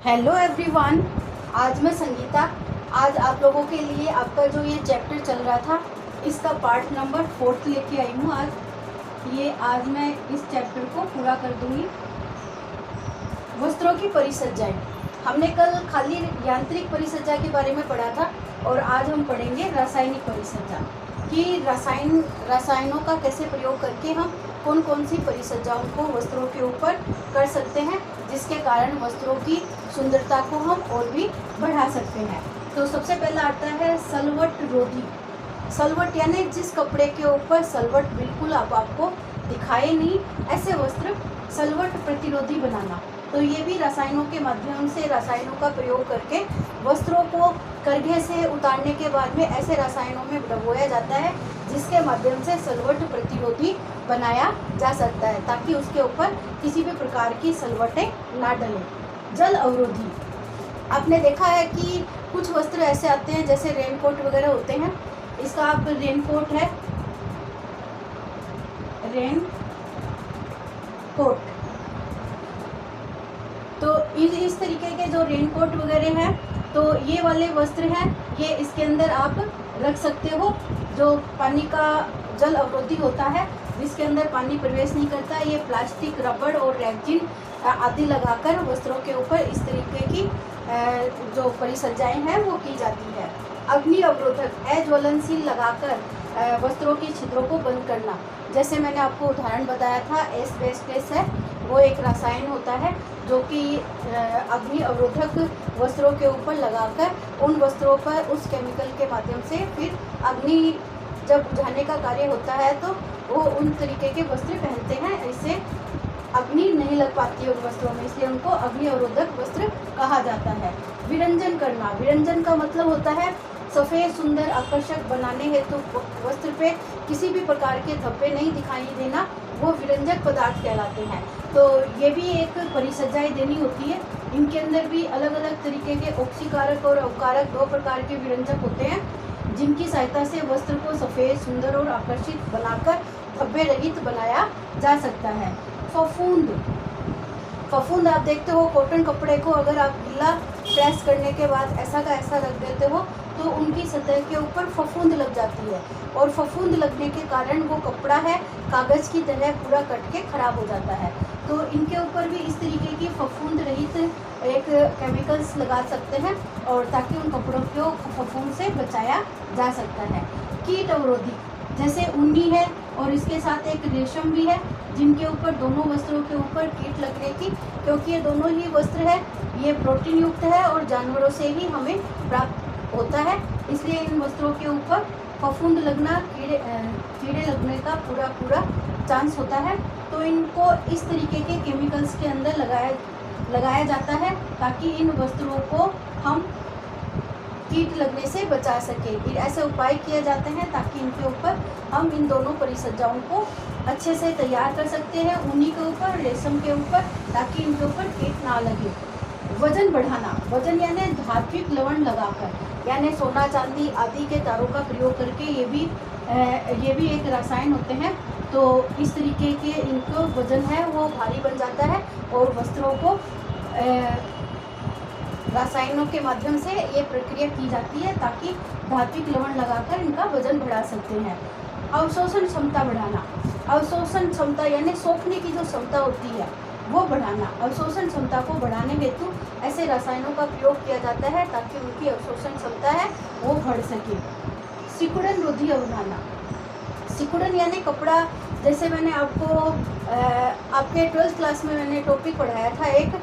Hello everyone, आज मैं संगीता। आज आप लोगों के लिए आपका जो ये चैप्टर चल रहा था इसका पार्ट नंबर 4 लेके आई हूँ। आज मैं इस चैप्टर को पूरा कर दूंगी। वस्त्रों की परिसज्जाएं। हमने कल खाली यांत्रिक परिसज्जा के बारे में पढ़ा था और आज हम पढ़ेंगे रासायनिक परिसज्जा कि रसायनों का कैसे प्रयोग करके हम कौन कौन सी परिसज्जाओं को वस्त्रों के ऊपर कर सकते हैं, जिसके कारण वस्त्रों की सुंदरता को हम और भी बढ़ा सकते हैं। तो सबसे पहला आता है सलवट रोधी। सलवट यानी जिस कपड़े के ऊपर सलवट बिल्कुल आपको दिखाए नहीं, ऐसे वस्त्र सलवट प्रतिरोधी बनाना। तो ये भी रसायनों के माध्यम से रसायनों का प्रयोग करके वस्त्रों को करघे से उतारने के बाद में ऐसे रसायनों में डुबोया जाता है जिसके माध्यम से सलवट प्रतिरोधी बनाया जा सकता है, ताकि उसके ऊपर किसी भी प्रकार की सलवटें ना डलें। जल अवरोधी। आपने देखा है कि कुछ वस्त्र ऐसे आते हैं जैसे रेनकोट वगैरह होते हैं। इसका आप रेनकोट है, रेन कोट। तो इस तरीके के जो रेनकोट वगैरह हैं, तो ये वाले वस्त्र हैं, ये इसके अंदर आप रख सकते हो। जो पानी का जल अवरोधी होता है, जिसके अंदर पानी प्रवेश नहीं करता, ये प्लास्टिक, रबड़ और रेक्जिन आदि लगाकर वस्त्रों के ऊपर इस तरीके की जो परिसज्जाएं हैं वो की जाती है। अग्नि अवरोधक, अज्वलनशील लगाकर वस्त्रों के छिद्रों को बंद करना। जैसे मैंने आपको उदाहरण बताया था, एस्बेस्टस है, वो एक रसायन होता है जो कि अग्नि अवरोधक वस्त्रों के ऊपर लगाकर उन वस्त्रों पर उस केमिकल के माध्यम से फिर अग्नि जब बुझाने का कार्य होता है तो वो उन तरीके के वस्त्र पहनते हैं। इससे अग्नि नहीं लग पाती है उन वस्त्रों में, इसलिए उनको अग्नि अवरोधक वस्त्र कहा जाता है। विरंजन करना। विरंजन का मतलब होता है सफ़ेद, सुंदर, आकर्षक बनाने हेतु वस्त्र पे किसी भी प्रकार के धब्बे नहीं दिखाई देना, वो विरंजक पदार्थ कहलाते हैं। तो ये भी एक परिसज्जाएं देनी होती है। इनके अंदर भी अलग अलग तरीके के ऑक्सीकारक और अवकारक दो प्रकार के विरंजक होते हैं, जिनकी सहायता से वस्त्र को सफ़ेद, सुंदर और आकर्षित बनाकर धब्बे रहित बनाया जा सकता है। फफूंद। फफूंद आप देखते हो, कॉटन कपड़े को अगर आप गीला प्रेस करने के बाद ऐसा का ऐसा रख देते हो तो उनकी सतह के ऊपर फफूंद लग जाती है, और फफूंद लगने के कारण वो कपड़ा है कागज़ की तरह पूरा कट के ख़राब हो जाता है। तो इनके ऊपर भी इस तरीके की फफूंद रहित एक केमिकल्स लगा सकते हैं, और ताकि उन कपड़ों को फफूंद से बचाया जा सकता है। कीट अवरोधी, जैसे ऊनी है और इसके साथ एक रेशम भी है, जिनके ऊपर दोनों वस्त्रों के ऊपर कीट लगने की, क्योंकि ये दोनों ही वस्त्र है, ये प्रोटीन युक्त है और जानवरों से ही हमें प्राप्त होता है, इसलिए इन वस्त्रों के ऊपर फफूंद लगना, कीड़े लगने का पूरा चांस होता है। तो इनको इस तरीके के केमिकल्स के अंदर लगाया जाता है ताकि इन वस्त्रों को हम कीट लगने से बचा सके। ऐसे उपाय किए जाते हैं ताकि इनके ऊपर हम इन दोनों परिसज्जाओं को अच्छे से तैयार कर सकते हैं, ऊनी के ऊपर, रेशम के ऊपर, ताकि इनके ऊपर कीट ना लगे। वजन बढ़ाना। वजन यानी धात्विक लवण लगाकर, यानी सोना, चांदी आदि के तारों का प्रयोग करके ये भी एक रसायन होते हैं। तो इस तरीके के इनको वजन है वो भारी बन जाता है, और वस्त्रों को रसायनों के माध्यम से ये प्रक्रिया की जाती है ताकि धात्विक लवण लगाकर इनका वजन बढ़ा सकते हैं। अवशोषण क्षमता बढ़ाना। अवशोषण क्षमता यानी सोखने की जो क्षमता होती है वो बढ़ाना। अवशोषण क्षमता को बढ़ाने हेतु ऐसे रसायनों का प्रयोग किया जाता है ताकि उनकी अवशोषण क्षमता है वो बढ़ सके। सिकुड़न रोधी बनाना। सिकुड़न यानी कपड़ा, जैसे मैंने आपको आपके 12th क्लास में मैंने टॉपिक पढ़ाया था एक,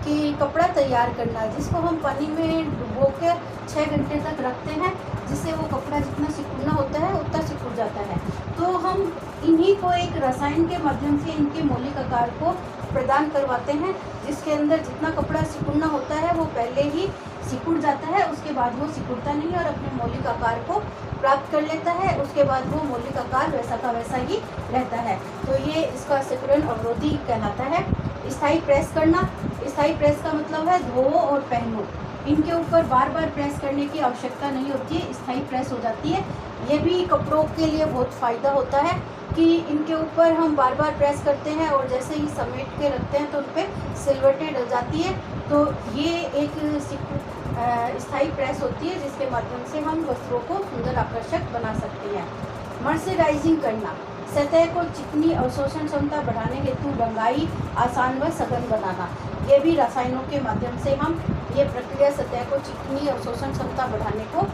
कि कपड़ा तैयार करना, जिसको हम पानी में डुबो के 6 घंटे तक रखते हैं, जिससे वो कपड़ा जितना सिकुड़ना होता है उतना सिकुड़ जाता है। तो हम इन्हीं को एक रसायन के माध्यम से इनके मौलिक आकार को प्रदान करवाते हैं, जिसके अंदर जितना कपड़ा सिकुड़ना होता है वो पहले ही सिकुड़ जाता है, उसके बाद वो सिकुड़ता नहीं और अपने मौलिक आकार को प्राप्त कर लेता है। उसके बाद वो मौलिक आकार वैसा का वैसा ही रहता है। तो ये इसका सिकुड़न अवरोधी कहलाता है। स्थायी प्रेस करना। स्थायी प्रेस का मतलब है धो और पहनो। इनके ऊपर बार बार प्रेस करने की आवश्यकता नहीं होती है, स्थायी प्रेस हो जाती है। ये भी कपड़ों के लिए बहुत फ़ायदा होता है। कि इनके ऊपर हम बार बार प्रेस करते हैं और जैसे ही समेट के रखते हैं तो उन पर सिलवटें डल जाती है। तो ये एक स्थायी प्रेस होती है जिसके माध्यम से हम वस्त्रों को सुंदर आकर्षक बना सकते हैं। मर्सराइजिंग करना, सतह को चिकनी अवशोषण क्षमता बढ़ाने हेतु रंगाई आसान व सघन बनाना। ये भी रसायनों के माध्यम से हम ये प्रक्रिया सतह को चिकनी अवशोषण क्षमता बढ़ाने को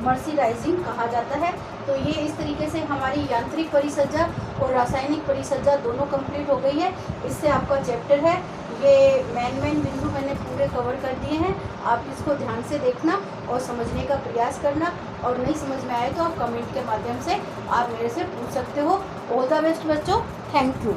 मर्सराइजिंग कहा जाता है। तो ये इस तरीके से हमारी यांत्रिक परिसज्जा और रासायनिक परिसज्जा दोनों कंप्लीट हो गई है। इससे आपका चैप्टर है ये मेन बिंदु मैंने पूरे कवर कर दिए हैं। आप इसको ध्यान से देखना और समझने का प्रयास करना, और नहीं समझ में आए तो आप कमेंट के माध्यम से आप मेरे से पूछ सकते हो। ऑल द बेस्ट बच्चों, थैंक यू।